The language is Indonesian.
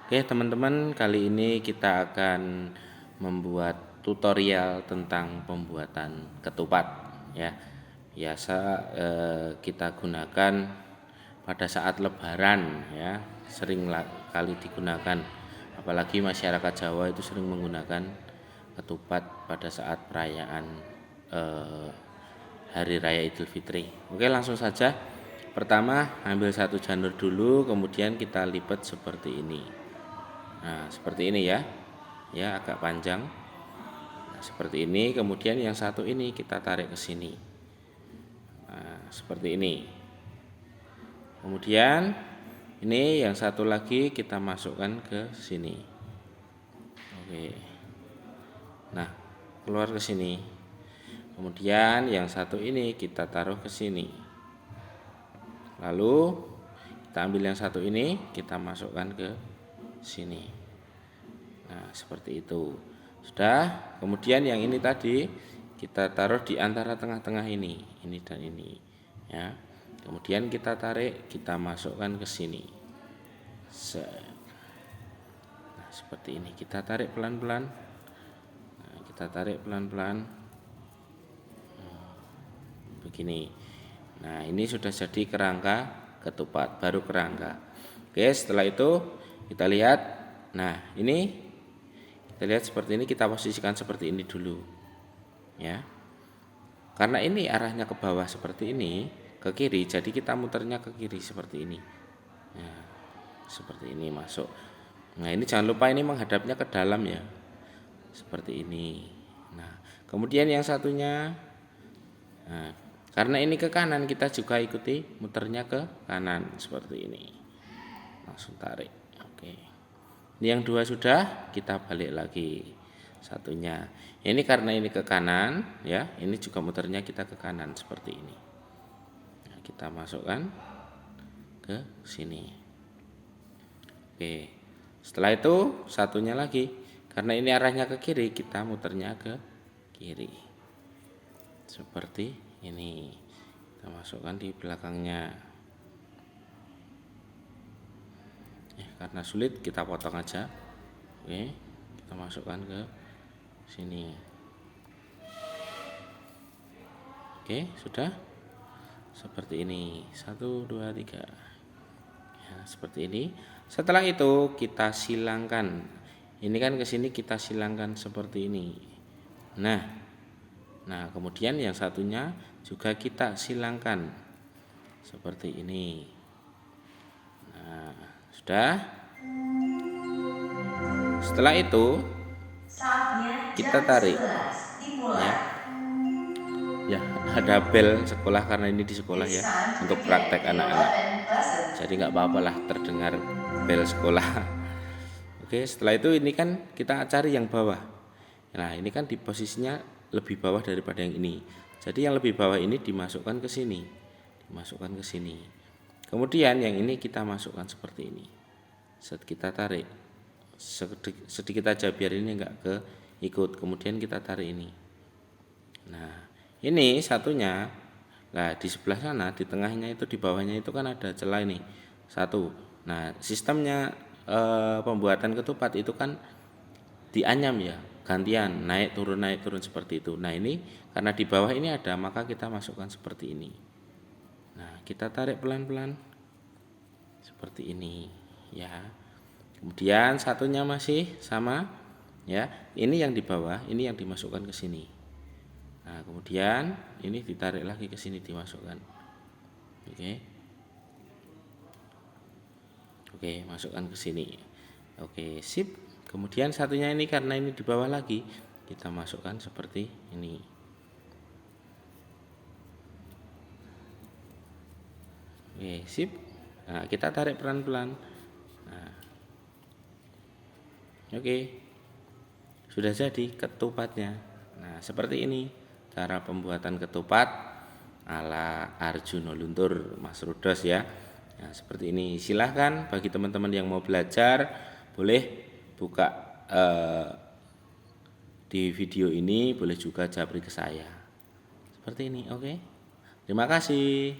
Oke teman-teman, kali ini kita akan membuat tutorial tentang pembuatan ketupat ya. Biasa kita gunakan pada saat lebaran ya, sering kali digunakan. Apalagi masyarakat Jawa itu sering menggunakan ketupat pada saat perayaan Hari Raya Idul Fitri. Oke, langsung saja. Pertama, ambil satu janur dulu, kemudian kita lipat seperti ini. Nah, seperti ini ya. Ya, agak panjang. Nah, seperti ini, kemudian yang satu ini kita tarik ke sini. Nah, seperti ini. Kemudian ini yang satu lagi kita masukkan ke sini. Oke. Nah, keluar ke sini. Kemudian yang satu ini kita taruh ke sini. Lalu kita ambil yang satu ini, kita masukkan ke sini. Nah, seperti itu. Sudah. Kemudian yang ini tadi kita taruh di antara tengah-tengah ini dan ini. Ya. Kemudian kita tarik, kita masukkan ke sini. Nah, seperti ini. Kita tarik pelan-pelan. Nah, kita tarik pelan-pelan. Begini. Nah, ini sudah jadi kerangka ketupat, baru kerangka. Oke, setelah itu kita lihat. Nah, ini kita lihat seperti ini, kita posisikan seperti ini dulu. Ya. Karena ini arahnya ke bawah seperti ini, ke kiri, jadi kita muternya ke kiri seperti ini. Ya, seperti ini masuk. Nah, ini jangan lupa ini menghadapnya ke dalam ya. Seperti ini. Nah, kemudian yang satunya, nah, karena ini ke kanan, kita juga ikuti muternya ke kanan seperti ini. Langsung tarik. Oke. Ini yang dua sudah, kita balik lagi satunya. Ini karena ini ke kanan ya, ini juga muternya kita ke kanan seperti ini. Nah, kita masukkan ke sini. Oke. Setelah itu satunya lagi, karena ini arahnya ke kiri, kita muternya ke kiri. Seperti ini. Kita masukkan di belakangnya. Karena sulit kita potong aja. Oke, kita masukkan ke sini. Oke, sudah seperti ini. 1, 2, 3 ya, seperti ini. Setelah itu kita silangkan. Ini kan ke sini kita silangkan seperti ini. Nah, kemudian yang satunya juga kita silangkan seperti ini. Nah, sudah. Setelah itu kita tarik. Ya, ada bel sekolah karena ini di sekolah ya, untuk praktek anak-anak. Jadi nggak apa-apalah terdengar bel sekolah. Oke, setelah itu ini kan kita cari yang bawah. Nah, ini kan di posisinya lebih bawah daripada yang ini. Jadi yang lebih bawah ini dimasukkan ke sini. Dimasukkan ke sini. Kemudian yang ini kita masukkan seperti ini. Kita tarik sedikit aja biar ini enggak ikut. Kemudian kita tarik ini. Nah, ini satunya. Nah, di sebelah sana, di tengahnya itu, di bawahnya itu kan ada celah ini. Satu. Nah, sistemnya pembuatan ketupat itu kan dianyam ya, gantian naik turun seperti itu. Nah, ini karena di bawah ini ada, maka kita masukkan seperti ini. Nah, kita tarik pelan-pelan seperti ini ya. Kemudian satunya masih sama ya. Ini yang di bawah, ini yang dimasukkan ke sini. Nah, kemudian ini ditarik lagi ke sini, dimasukkan. Oke, masukkan ke sini. Oke, sip. Kemudian satunya ini karena ini di bawah lagi, kita masukkan seperti ini. Oke, sip. Nah, kita tarik pelan-pelan. Nah, oke. Sudah jadi ketupatnya. Nah, seperti ini cara pembuatan ketupat ala Arjuno Luntur Mas Rudos ya. Nah, seperti ini. Silahkan bagi teman-teman yang mau belajar, boleh buka di video ini, boleh juga japri ke saya. Seperti ini, oke. Terima kasih.